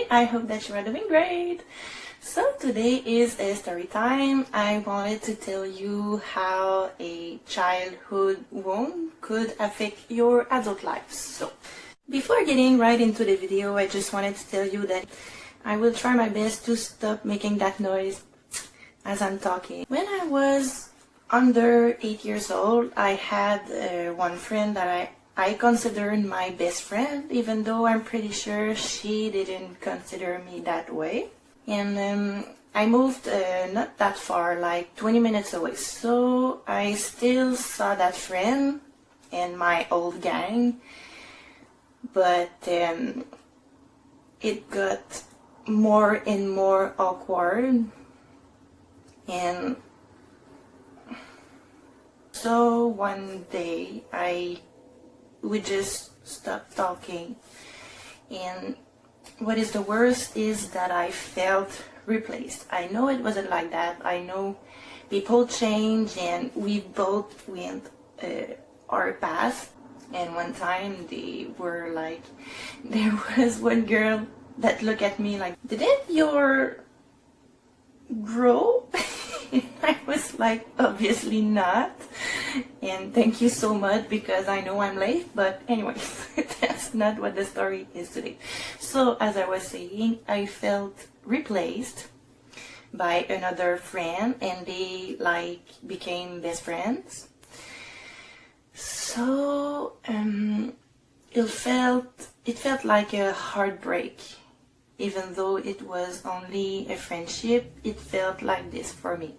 Hi, I hope that you are doing great. So today is a story time. I wanted to tell you how a childhood wound could affect your adult life. So before getting right into the video, I just wanted to tell you that I will try my best to stop making that noise as I'm talking. When I was under 8 years old, I had one friend that I considered my best friend, even though I'm pretty sure she didn't consider me that way. And I moved not that far, like 20 minutes away. So I still saw that friend and my old gang, but it got more and more awkward. And so one day we just stopped talking, and what is the worst is that I felt replaced. I know it wasn't like that. I know people change and we both went our path. And one time there was one girl that looked at me like, didn't your grow? I was like, obviously not. And thank you so much, because I know I'm late, but anyways, that's not what the story is today. So as I was saying, I felt replaced by another friend, and they became best friends. So it felt like a heartbreak. Even though it was only a friendship, it felt like this for me.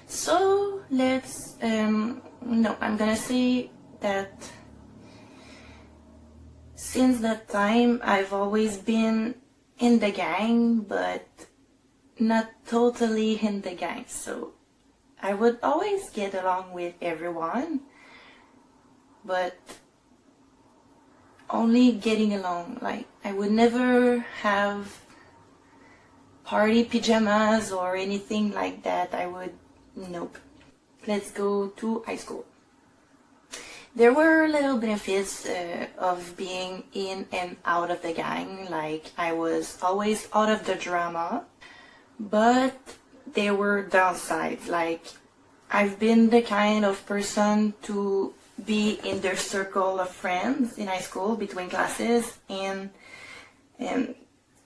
So I'm gonna say that since that time I've always been in the gang, but not totally in the gang. So I would always get along with everyone, but only getting along. Like, I would never have party pajamas or anything like that. Nope. Let's go to high school. There were little benefits of being in and out of the gang. Like, I was always out of the drama, but there were downsides. Like, I've been the kind of person to be in their circle of friends in high school between classes, and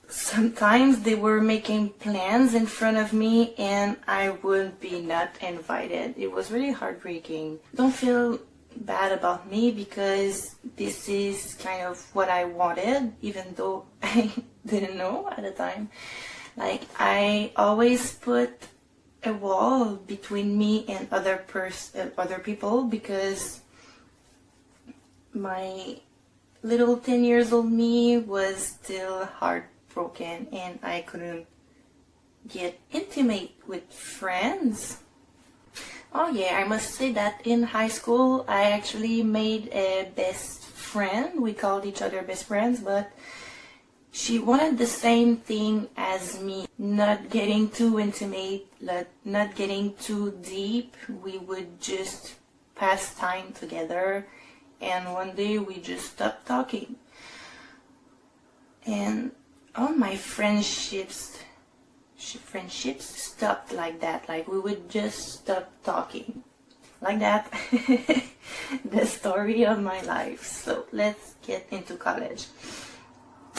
sometimes they were making plans in front of me and I would be not invited. It was really heartbreaking. Don't feel bad about me, because this is kind of what I wanted, even though I didn't know at the time. Like, I always put a wall between me and other people, because my little 10 years old me was still heartbroken, and I couldn't get intimate with friends. Oh yeah, I must say that in high school I actually made a best friend. We called each other best friends, but she wanted the same thing as me. Not getting too intimate, not getting too deep. We would just pass time together, and one day we just stopped talking. And all my friendships stopped like that. Like, we would just stop talking like that. The story of my life. So let's get into college.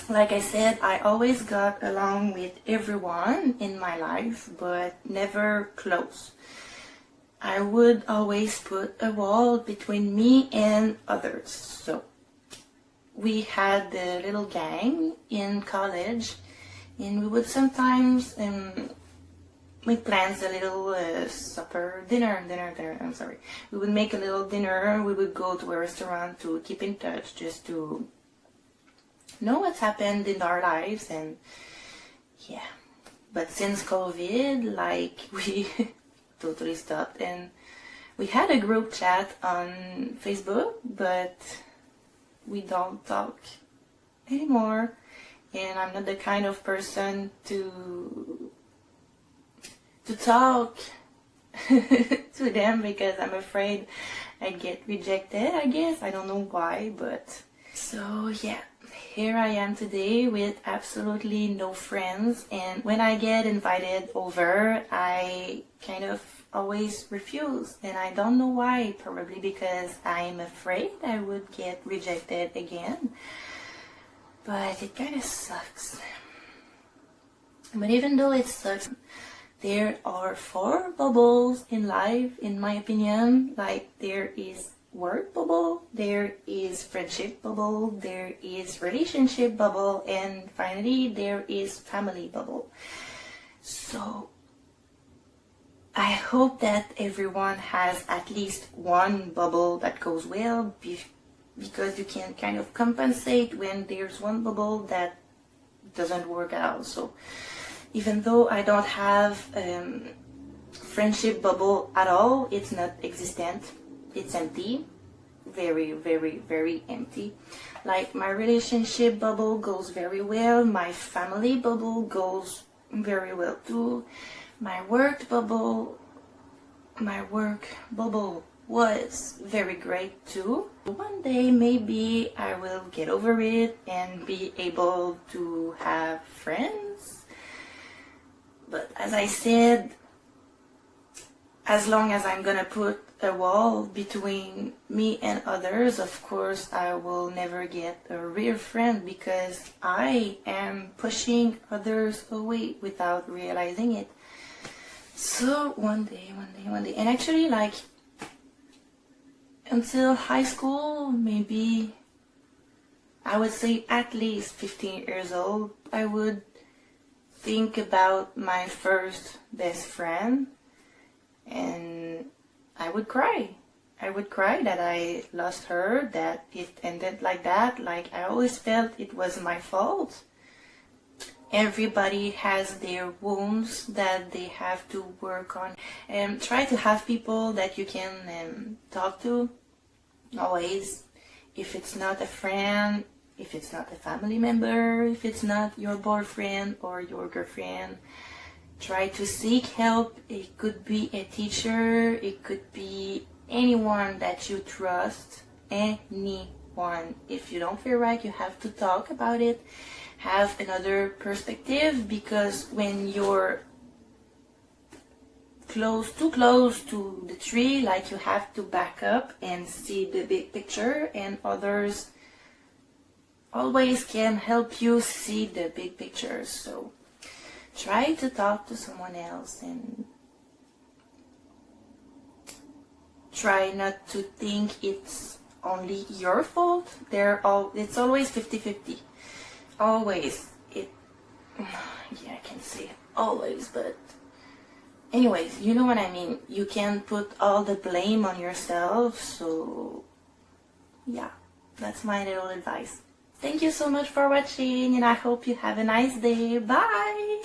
Like I said, I always got along with everyone in my life, but never close. I would always put a wall between me and others. So we had a little gang in college, and we would sometimes make plans, a little dinner. We would make a little dinner. We would go to a restaurant to keep in touch, just to know what's happened in our lives. And yeah, but since COVID, like, we totally stopped, and we had a group chat on Facebook, but we don't talk anymore. And I'm not the kind of person to talk to them, because I'm afraid I get rejected, I guess. I don't know why, but so yeah. here I am today with absolutely no friends, and when I get invited over, I kind of always refuse, and I don't know why. Probably because I'm afraid I would get rejected again, but it kind of sucks. But even though it sucks, there are 4 bubbles in life, in my opinion. Like, there is work bubble, there is friendship bubble, there is relationship bubble, and finally there is family bubble. So I hope that everyone has at least one bubble that goes well, because you can kind of compensate when there's one bubble that doesn't work out. So even though I don't have friendship bubble at all, it's not existent, it's empty, very, very, very empty. Like, my relationship bubble goes very well, my family bubble goes very well too, my work bubble was very great too. One day maybe I will get over it and be able to have friends. But as I said, as long as I'm gonna put a wall between me and others, of course I will never get a real friend, because I am pushing others away without realizing it. So one day, and actually, like, until high school, maybe I would say at least 15 years old, I would think about my first best friend, and I would cry. I would cry that I lost her, that it ended like that. Like, I always felt it was my fault. Everybody has their wounds that they have to work on. And try to have people that you can talk to, always. If it's not a friend, if it's not a family member, if it's not your boyfriend or your girlfriend, try to seek help. It could be a teacher, it could be anyone that you trust, anyone. If you don't feel right, you have to talk about it, have another perspective, because when you're too close to the tree, like, you have to back up and see the big picture, and others always can help you see the big picture. So try to talk to someone else, and try not to think it's only your fault. It's always 50-50. Always. Yeah, I can say always, but anyways, you know what I mean. You can put all the blame on yourself. So yeah, that's my little advice. Thank you so much for watching, and I hope you have a nice day. Bye!